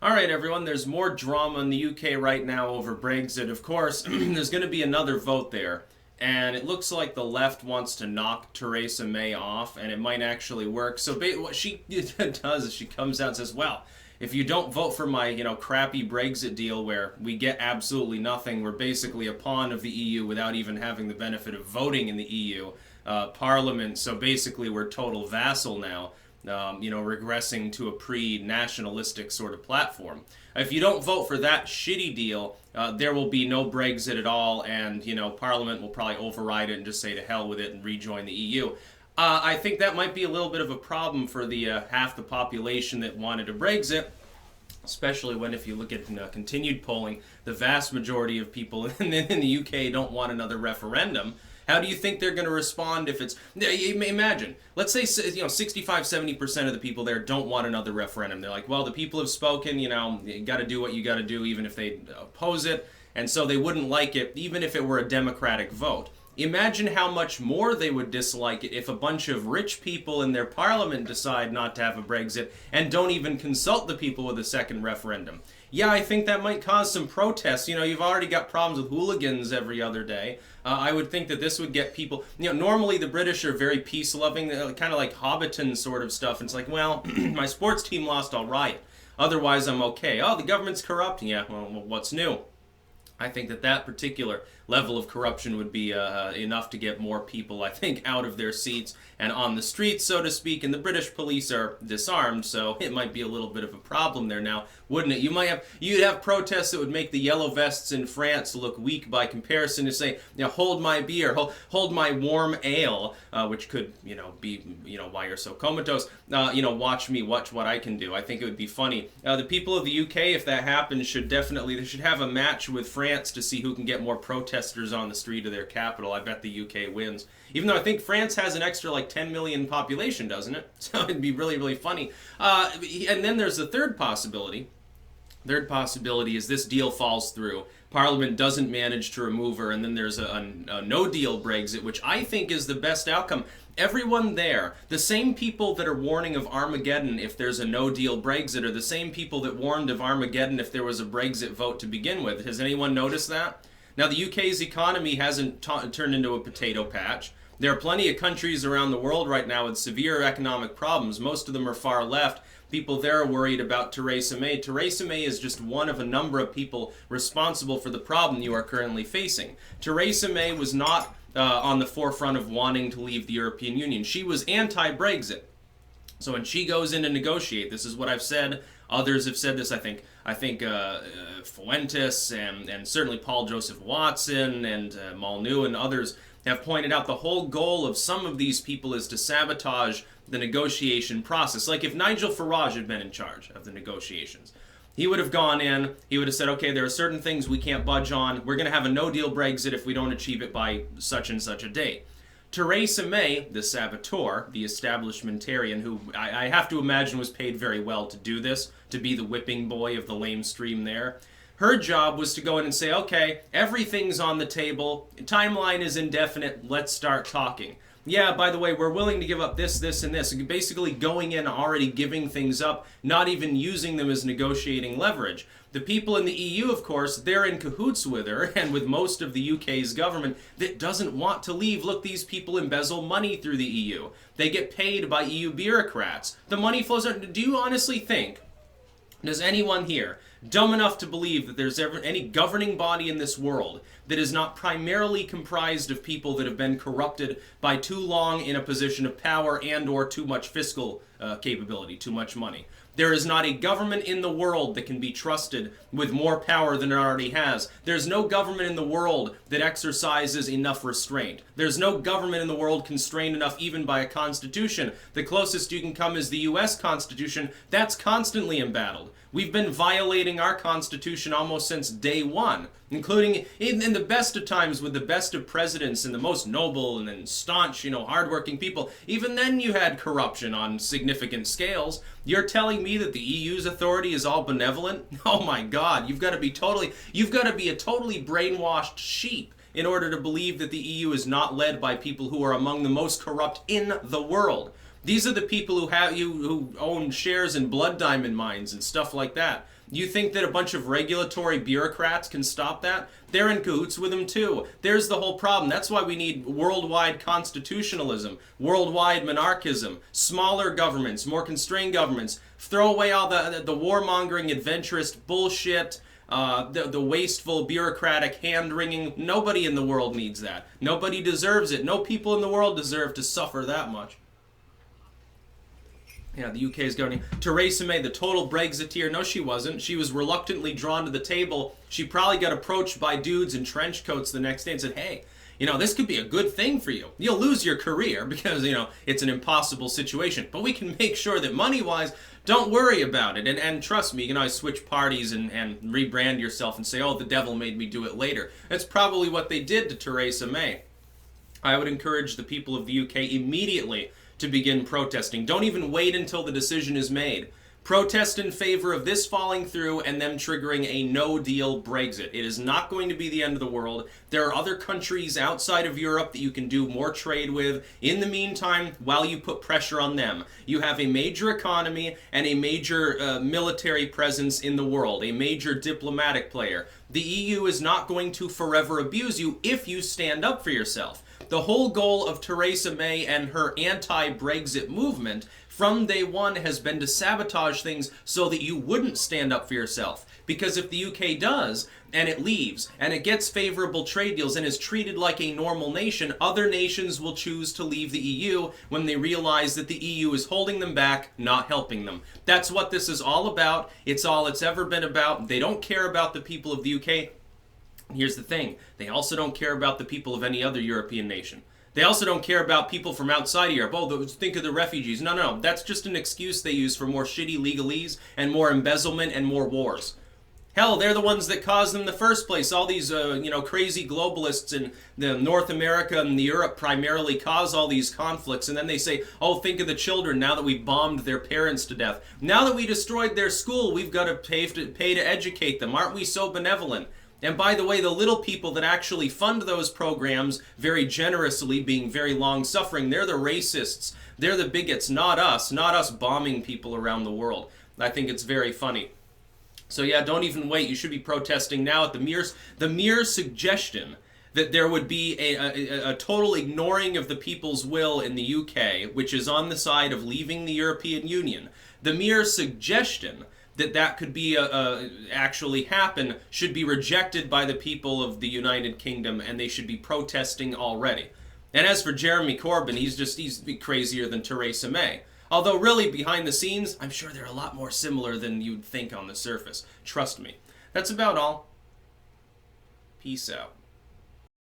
All right, everyone, there's more drama in the UK right now over Brexit. Of course, there's going to be another vote there. And it looks like the left wants to knock Theresa May off, and it might actually work. So what she does is she comes out and says, well, if you don't vote for my, crappy Brexit deal where we get absolutely nothing, we're basically a pawn of the EU without even having the benefit of voting in the EU Parliament. So basically we're total vassal now. Regressing to a pre-nationalistic sort of platform. If you don't vote for that shitty deal, there will be no Brexit at all, and, Parliament will probably override it and just say to hell with it and rejoin the EU. I think that might be a little bit of a problem for the half the population that wanted a Brexit, especially when, if you look at continued polling, the vast majority of people in the UK don't want another referendum. How do you think they're going to respond if it's... Imagine, let's say 65-70% of the people there don't want another referendum. They're like, well, the people have spoken, you got to do what you got to do even if they oppose it, and so they wouldn't like it even if it were a democratic vote. Imagine how much more they would dislike it if a bunch of rich people in their parliament decide not to have a Brexit and don't even consult the people with a second referendum. Yeah, I think that might cause some protests. You've already got problems with hooligans every other day. I would think that this would get people... normally the British are very peace-loving, kind of like Hobbiton sort of stuff. It's like, well, my sports team lost, I'll riot. Otherwise, I'm okay. Oh, the government's corrupt. Yeah, well, what's new? I think that particular level of corruption would be enough to get more people, I think, out of their seats and on the streets, so to speak. And the British police are disarmed, so it might be a little bit of a problem there now, wouldn't it? You'd have protests that would make the yellow vests in France look weak by comparison to say, hold my beer, hold my warm ale, which could, be, why you're so comatose. Watch what I can do. I think it would be funny. The people of the UK, if that happens, they should have a match with France to see who can get more protesters on the street of their capital. I bet the UK wins. Even though I think France has an extra 10 million population, doesn't it? So it'd be really, really funny. And then there's the third possibility. Third possibility is this deal falls through. Parliament doesn't manage to remove her, and then there's a no-deal Brexit, which I think is the best outcome. Everyone there, the same people that are warning of Armageddon if there's a no-deal Brexit, are the same people that warned of Armageddon if there was a Brexit vote to begin with. Has anyone noticed that? Now, the UK's economy hasn't turned into a potato patch. There are plenty of countries around the world right now with severe economic problems. Most of them are far left. People there are worried about Theresa May. Theresa May is just one of a number of people responsible for the problem you are currently facing. Theresa May was not on the forefront of wanting to leave the European Union. She was anti-Brexit. So when she goes in to negotiate, this is what I've said. Others have said this, I think Fuentes and certainly Paul Joseph Watson and Molyneux and others have pointed out the whole goal of some of these people is to sabotage the negotiation process. Like if Nigel Farage had been in charge of the negotiations, he would have gone in, he would have said, okay, there are certain things we can't budge on. We're going to have a no-deal Brexit if we don't achieve it by such and such a date. Theresa May, the saboteur, the establishmentarian, who I have to imagine was paid very well to do this, to be the whipping boy of the lamestream there, her job was to go in and say, okay, everything's on the table, timeline is indefinite, let's start talking. Yeah, by the way, we're willing to give up this, this, and this. Basically going in already giving things up, not even using them as negotiating leverage. The people in the EU, of course, they're in cahoots with her and with most of the UK's government that doesn't want to leave. Look, these people embezzle money through the EU. They get paid by EU bureaucrats. The money flows out. Do you honestly think, does anyone here dumb enough to believe that there's ever any governing body in this world that is not primarily comprised of people that have been corrupted by too long in a position of power and or too much fiscal capability, too much money? There is not a government in the world that can be trusted with more power than it already has. There's no government in the world that exercises enough restraint. There's no government in the world constrained enough even by a constitution. The closest you can come is the US Constitution. That's constantly embattled. We've been violating our Constitution almost since day one, including in the best of times with the best of presidents and the most noble and then staunch, hardworking people. Even then you had corruption on significant scales. You're telling me that the EU's authority is all benevolent? Oh my God, you've got to be a totally brainwashed sheep in order to believe that the EU is not led by people who are among the most corrupt in the world. These are the people who own shares in blood diamond mines and stuff like that. You think that a bunch of regulatory bureaucrats can stop that? They're in cahoots with them too. There's the whole problem. That's why we need worldwide constitutionalism, worldwide monarchism, smaller governments, more constrained governments. Throw away all the warmongering, adventurous bullshit, the wasteful bureaucratic hand-wringing. Nobody in the world needs that. Nobody deserves it. No people in the world deserve to suffer that much. Yeah, the UK is governing. Theresa May, the total Brexiteer. No, she wasn't. She was reluctantly drawn to the table. She probably got approached by dudes in trench coats the next day and said, hey, this could be a good thing for you. You'll lose your career because, it's an impossible situation. But we can make sure that money-wise, don't worry about it. And trust me, you can always switch parties and rebrand yourself and say, oh, the devil made me do it later. That's probably what they did to Theresa May. I would encourage the people of the UK immediately to begin protesting. Don't even wait until the decision is made. Protest in favor of this falling through and them triggering a no-deal Brexit. It is not going to be the end of the world. There are other countries outside of Europe that you can do more trade with. In the meantime, while you put pressure on them, you have a major economy and a major military presence in the world, a major diplomatic player. The EU is not going to forever abuse you if you stand up for yourself. The whole goal of Theresa May and her anti-Brexit movement from day one has been to sabotage things so that you wouldn't stand up for yourself. Because if the UK does, and it leaves, and it gets favorable trade deals and is treated like a normal nation, other nations will choose to leave the EU when they realize that the EU is holding them back, not helping them. That's what this is all about. It's all it's ever been about. They don't care about the people of the UK. Here's the thing, they also don't care about the people of any other European nation. They also don't care about people from outside of Europe. Oh, think of the refugees. No, that's just an excuse they use for more shitty legalese and more embezzlement and more wars. Hell, they're the ones that caused them in the first place. All these, crazy globalists in the North America and the Europe primarily cause all these conflicts. And then they say, oh, think of the children now that we bombed their parents to death. Now that we destroyed their school, we've got to pay to educate them. Aren't we so benevolent? And by the way, the little people that actually fund those programs very generously, being very long-suffering, they're the racists. They're the bigots, not us bombing people around the world. I think it's very funny. So yeah, don't even wait. You should be protesting now at the mere suggestion that there would be a total ignoring of the people's will in the UK, which is on the side of leaving the European Union. The mere suggestion that could be actually happen should be rejected by the people of the United Kingdom, and they should be protesting already. And as for Jeremy Corbyn, he's crazier than Theresa May. Although really behind the scenes, I'm sure they're a lot more similar than you'd think on the surface. Trust me. That's about all. Peace out.